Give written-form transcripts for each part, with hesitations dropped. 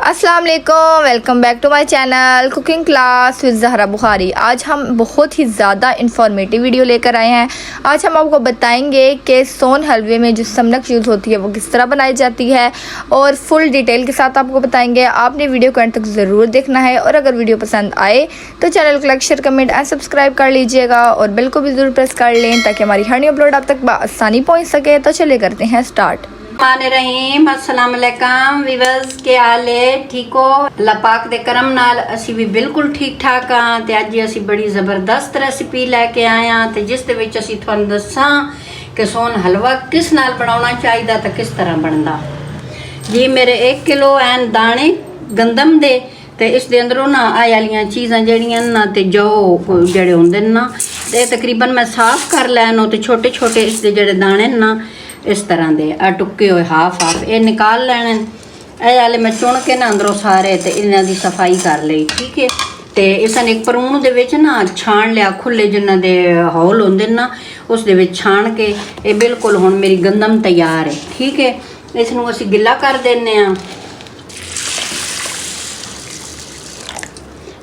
अस्सलाम वालेकुम, welcome back to my channel cooking class with Zahra Bukhari. आज हम बहुत ही ज़्यादा इंफॉर्मेटिव वीडियो लेकर आए हैं। आज हम आपको बताएंगे कि सोन हलवे में जो समनक यूज़ होती है वो किस तरह बनाई जाती है और फुल डिटेल के साथ आपको बताएंगे। आपने वीडियो को एंड तक ज़रूर देखना है और अगर वीडियो पसंद आए तो चैनल को like, share, comment and subscribe कर लीजिएगा और बेल को भी ज़रूर प्रेस कर लें ताकि हमारी हर न्यू अपलोड आप तक आसानी पहुँच सके। तो चलिए करते हैं स्टार्ट। रहीम अस्सलाम वालेकुम वीवर्स, के हाल है? ठीक हो? अल्लाह पाक दे करम नाल असी भी बिल्कुल ठीक ठाक हाँ। ते अज असी बड़ी ज़बरदस्त रेसिपी लैके आए हाँ ते जिस दे विच असी तुहानू दसां कि सोन हलवा किस नाल बनाउणा चाहिदा ते किस तरह बनदा। जी मेरे 1 किलो एन दाने गंदम दे ते इस दे अंदरों ना आए वालियां चीज़ां जड़ियां ना ते जो जड़े होंदे ना ते तकरीबन मैं साफ कर लैनो ते छोटे छोटे इस दे जड़े दाने ना इस तरह दे टुके हुए हाफ ये निकाल लैने। ये मैं चुन के ना अंदरों सारे ते इन्हां दी सफाई कर ली। ठीक है, तो इसन एक परूण दे विच ना छाण लिया, खुले जिन्हां दे हौल होंदे ना उस दे विच छाण के ये बिल्कुल हुण मेरी गंदम तैयार है। ठीक है, इसनूं असी गिला कर देने आ।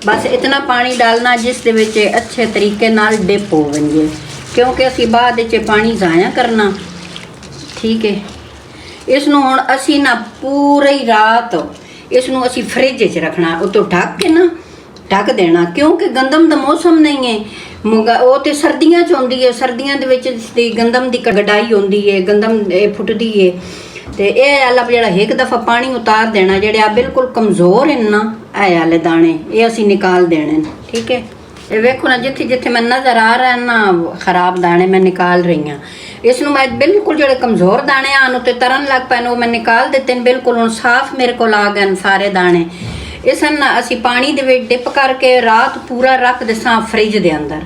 बस इतना पानी डालना जिस दे विच अच्छे तरीके नाल डिप हो वंजे, क्योंकि असी बाद विच पानी ज़ाया करना। ठीक है, इसनूं हुण असी ना पूरी रात इसनूं असी फ्रिज च रखना, उतों ढक के ना ढक देना, क्योंकि गंदम दा मौसम नहीं है। वो तो सर्दियां च होंदी है, सर्दियां दे विच गंदम दी कढ़ाई होंदी है, गंदम फुटदी है। तो ये आला जेड़ा एक दफ़ा पानी उतार देना, जेड़े आ बिल्कुल कमज़ोर हैं ना ये आले दाने ये असी निकाल देने। ठीक है, ये वेखो ना जिथे जिथे मैं नज़र आ रहा है ना खराब दाने मैं निकाल रही हाँ। इसनूं मैं बिल्कुल जो कमज़ोर दाने आन उत्ते तरन लग पैन वो मैं निकाल दिते हैं। बिल्कुल हुण साफ मेरे को आ गए सारे दाने। इसन ना असी पानी दे विच डिप करके रात पूरा रख देसां फ्रिज दे अंदर।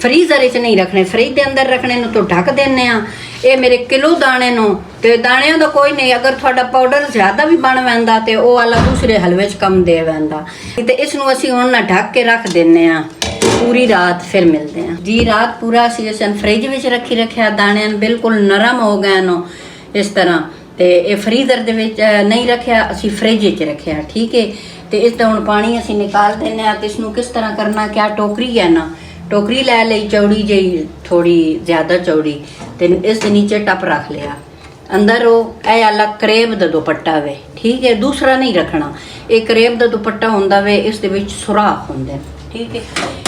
फ्रीज़र च नहीं रखने, फ्रिज दे अंदर रखने नूं तो ढक देने आ। ये मेरे किलो दाने नूं ते दाणियां दा कोई नहीं, अगर थोड़ा पाउडर ज़्यादा भी बन वैंदा ते वो वाला दूसरे हलवे च कम दे वैंदा। ते इसनूं असी हुण ना ढक के रख देने आ पूरी रात, फिर मिलते हैं जी। रात पूरा असी इसन फ्रिज में रखी रखा, दाने बिल्कुल नरम हो गए नो इस तरह। तो ये फ्रीज़र दे विच नहीं रखा, असी फ्रिज च रखा। ठीक है, तो इसका हुण पानी असी निकाल देने। तो इसनूं किस तरह करना, क्या टोकरी है ना, टोकरी लै ली चौड़ी जी, थोड़ी ज़्यादा चौड़ी, तो इस नीचे टप रख लिया। अंदर वो अलग करेब का दुपट्टा वे। ठीक है, दूसरा नहीं रखना, एक करेब का दुपट्टा होंदा वे, इस दे विच सुराख होंदे। ठीक है,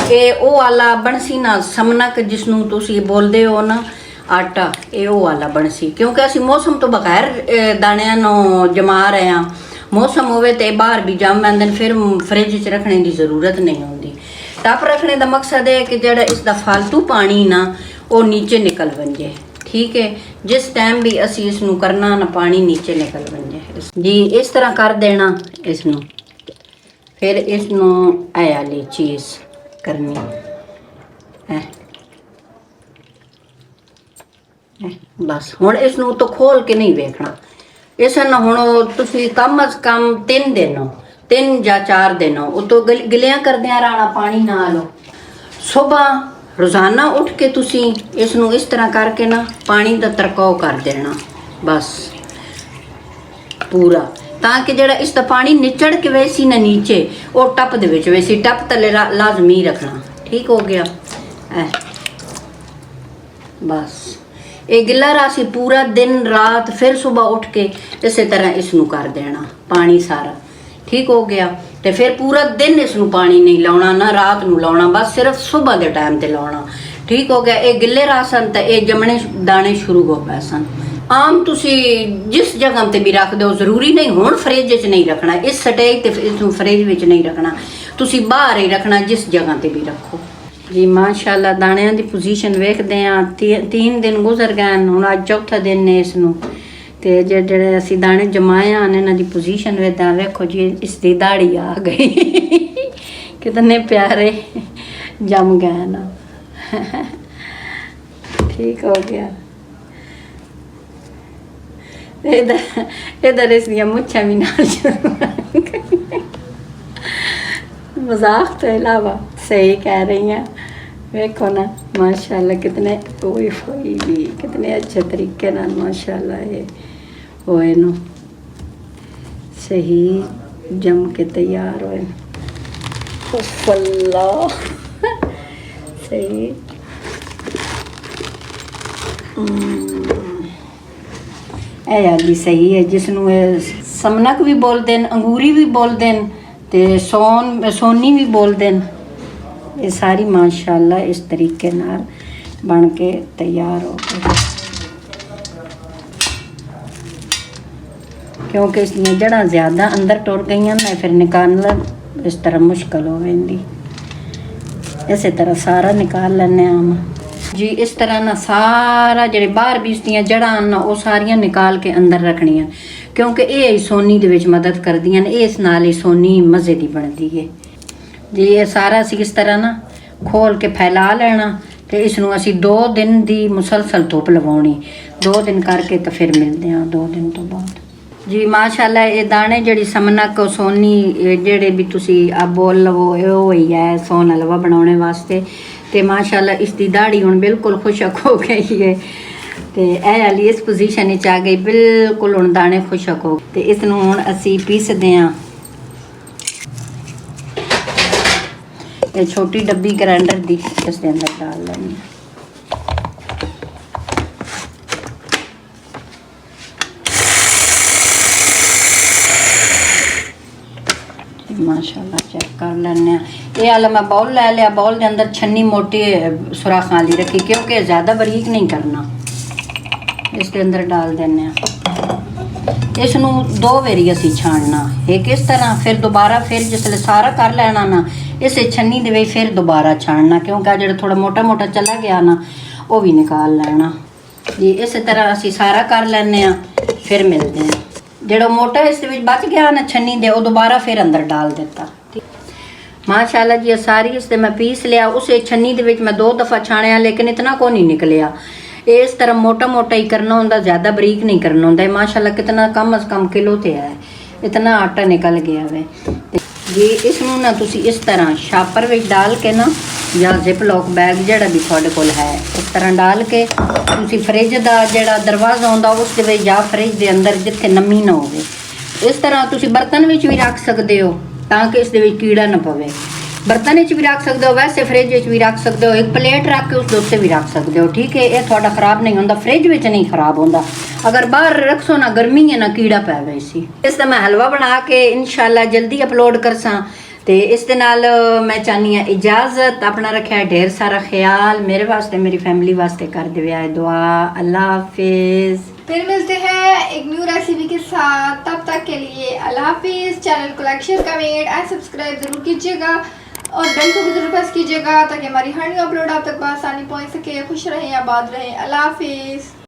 ये वो वाला बनसी ना समनक जिसनों तुसी बोलते हो ना आटा, ये वो वाला बनसी, क्योंकि असी मौसम तो बगैर दाणियां नो जमा रहे हैं। मौसम होवे तो बाहर भी जम आंदे, फिर फ्रिज च रखने की ज़रूरत नहीं होती। टप रखने का मकसद है कि जड़ा इसका फालतू पानी ना वो नीचे निकल वंजे। ठीक है, जिस टाइम भी असी इसनूं करना ना पानी नीचे निकल वंजे जी। इस तरह कर देना इसनूं। फिर इसनूं ऐ वाली चीज़ करनी है। बस हुण इसनूं तो खोल के नहीं वेखना। इस हुण तुसीं कम अज कम 3 दिन, 3 या 4 दिन उतो गिलियां करदियां रहना पानी नाल। सुबह रोज़ाना उठ के तुसीं इसनूं इस तरह करके ना पानी का तरकाव कर देना बस पूरा, ताकि जड़ा इसका पानी निचड़ के वैसी ना नीचे वो टप दे विच वैसी टप तले लाजमी रखना। ठीक हो गया बस ये गिला रासी पूरा दिन रात, फिर सुबह उठ के इस तरह इसनूं कर देना पानी सारा। ठीक हो गया, तो फिर पूरा दिन इसनूं पानी नहीं लाउणा, ना रात नूं लाउणा, बस सिर्फ सुबह के टाइम ते लाउणा। ठीक हो गया, ये गिले रासन तो ये जमने दाने शुरू हो गए सन। आम तुसी जिस जगह ते भी रख दो, जरूरी नहीं हुण फ्रिज च नहीं रखना, इस स्टेज ते इसनूं फ्रिज विच नहीं रखना, तुसी बाहर ही रखना, जिस जगह ते भी रखो जी। माशाअल्लाह दाणियां दी पोजीशन वेखदे आ, 3 दिन गुजर गए, हुण अज चौथा दिन ने इसनूं। ते जेड़े असी दाने जमाए हैं इन्हां दी पोजीशन वेदा वेखो जी, इसकी दाड़ी आ गई कितने प्यारे जम गए ना ठीक हो गया। इधर इसलिए मुच्छा भी नाल मजाक तो अलावा सही कह रही हैं। देखो ना माशाल्लाह कितने कोई भी कितने अच्छे तरीके ना माशाल्लाह ये होए नो सही जम के तैयार होए। उफ अल्लाह सही। ਇਹ ਆ ਜੀ ਸਹੀ ਹੈ, ਜਿਸ ਨੂੰ ਇਹ ਸਮਨਕ ਵੀ ਬੋਲਦੇ ਨੇ, ਅੰਗੂਰੀ ਵੀ ਬੋਲਦੇ ਨੇ ਤੇ ਸੋਨੀ ਵੀ ਬੋਲਦੇ ਨੇ। ਇਹ ਸਾਰੀ ਮਾਸ਼ਾਅੱਲਾ ਇਸ ਤਰੀਕੇ ਨਾਲ ਬਣ ਕੇ ਤਿਆਰ ਹੋ ਗਈ, ਕਿਉਂਕਿ ਇਸ ਦੀਆਂ ਜੜ੍ਹਾਂ ਜ਼ਿਆਦਾ ਅੰਦਰ ਟੁਰ ਗਈਆਂ ਨੇ, ਫਿਰ ਨਿਕਾਲਣਾ ਇਸ ਤਰ੍ਹਾਂ ਮੁਸ਼ਕਲ ਹੋ ਜਾਂਦੀ। ਇਸੇ ਤਰ੍ਹਾਂ ਸਾਰਾ ਨਿਕਾਲ ਲੈਂਦੇ ਹਾਂ जी। इस तरह ना सारा ਜਿਹੜੇ ਬਾਹਰ ਵੀ ਇਸਦੀਆਂ ਜੜ੍ਹਾਂ ਹਨ ਉਹ ਸਾਰੀਆਂ ਨਿਕਾਲ ਕੇ ਅੰਦਰ ਰੱਖਣੀਆਂ, ਕਿਉਂਕਿ ਇਹ ਸੋਨੀ ਦੇ ਵਿੱਚ ਮਦਦ ਕਰਦੀਆਂ ਨੇ। ਇਸ ਨਾਲ ਹੀ ਸੋਨੀ ਮਜ਼ੇ ਦੀ ਬਣਦੀ ਹੈ ਜੀ। ਇਹ ਸਾਰਾ ਅਸੀਂ ਇਸ ਤਰ੍ਹਾਂ ਨਾ ਖੋਲ ਕੇ ਫੈਲਾ ਲੈਣਾ ਤੇ ਇਸ ਨੂੰ ਅਸੀਂ 2 ਦਿਨ ਦੀ ਮੁਸਲਸਲ ਧੁੱਪ ਲਵਾਉਣੀ। 2 ਦਿਨ ਕਰਕੇ ਤਾਂ ਫਿਰ ਮਿਲਦੇ ਹਾਂ 2 ਦਿਨ ਤੋਂ ਬਾਅਦ ਜੀ। ਮਾਸ਼ਾਅੱਲਾ ਇਹ ਦਾਣੇ ਜਿਹੜੀ ਸਮਨਕ ਸੋਨੀ ਜਿਹੜੇ ਵੀ ਤੁਸੀਂ ਆ ਬੋਲ ਲਵੋ, ਇਹ ਉਹ ਹੀ ਹੈ ਸੋਨ ਹਲਵਾ ਬਣਾਉਣੇ ਵਾਸਤੇ। ਤੇ ਮਾਸ਼ਾਅੱਲਾ ਇਸ ਦੀ ਦਾੜੀ ਹੁਣ ਬਿਲਕੁਲ ਖੁਸ਼ਕ ਹੋ ਗਈ ਹੈ ਤੇ ਇਹ ਵਾਲੀ ਇਸ ਪੋਜੀਸ਼ਨ ਵਿੱਚ ਆ ਗਈ, ਬਿਲਕੁਲ ਹੁਣ ਦਾਣੇ ਖੁਸ਼ਕ ਹੋ। ਤੇ ਇਸ ਨੂੰ ਹੁਣ ਅਸੀਂ ਪੀਸਦੇ ਹਾਂ। ਇਹ ਛੋਟੀ ਡੱਬੀ ਗ੍ਰਾਈਂਡਰ ਦੀ ਇਸ ਦੇ ਅੰਦਰ ਡਾਲ ਲੈਣੀ। माशाल्लाह चेक कर लेने। ये वाला मैं बाउल ले लिया, बाउल के अंदर छन्नी मोटी सुराख वाली रखी, क्योंकि ज़्यादा बारीक नहीं करना। इसके अंदर डाल देने। इसनू 2 वारी असी छानना, एक इस तरह, फिर दोबारा फिर जिसले सारा कर लेना ना इसे छन्नी दे विच फिर दोबारा छानना, क्योंकि जो थोड़ा मोटा मोटा चला गया ना वो भी निकाल लेना जी। इस तरह असी सारा कर लेने, फिर मिलते हैं। जो मोटा इस बच गया ना छन्नी दे, वो दोबारा फिर अंदर डाल देता। माशाल्लाह जी सारी इस मैं पीस लिया। उस छन्नी दे विच मैं 2 दफ़ा छाणिया, लेकिन इतना को नहीं निकलिया। इस तरह मोटा मोटा ही करना होंदा, ज़्यादा बरीक नहीं करना होंदा। माशाल्लाह कितना कम अज़ कम किलो ते है, इतना आटा निकल गया वे जी। इसनू ना तुसी इस तरह छापर विच डाल के ना, या जिप लॉक बैग जिहड़ा भी तुहाडे कोल है, इस तरह डाल के तुसी फ्रिज दा जिहड़ा दरवाज़ा होंदा उस दे विच या फ्रिज दे अंदर जिथे नमी ना होवे, इस तरह तुसी बर्तन विच भी रख सकदे हो ताकि इस दे विच कीड़ा ना पवे। बर्तन विच भी रख सकदे हो, वैसे फ्रिज विच भी रख सकदे हो, एक प्लेट रख के उस दे उत्ते भी रख सकदे हो। ठीक है, ये थोड़ा खराब नहीं होंदा, फ्रिज विच नहीं खराब होंदा। अगर बाहर रखो ना गर्मी है ना कीड़ा पैवे सी। इसदा मैं हलवा बना के इंशाल्लाह जल्दी अपलोड करसां। ते इस दे नाल मैं चाहनी हाँ इजाजत। अपना रखा है ढेर सारा ख्याल, मेरे वास्ते मेरी फैमिली वास्ते कर दिया है दुआ। अल्लाह हाफिज़। फिर मिलते हैं एक न्यू रेसिपी के साथ, तब तक के लिए अल्लाह हाफिज़। चैनल को like share comment and subscribe जरूर कीजिएगा और बेल को भी जरूर प्रेस कीजिएगा ताकि हमारी हर न्यू अपलोड आप तक आसानी पहुंच सके। खुश रहें, आबाद रहें। अल्लाह हाफिज़।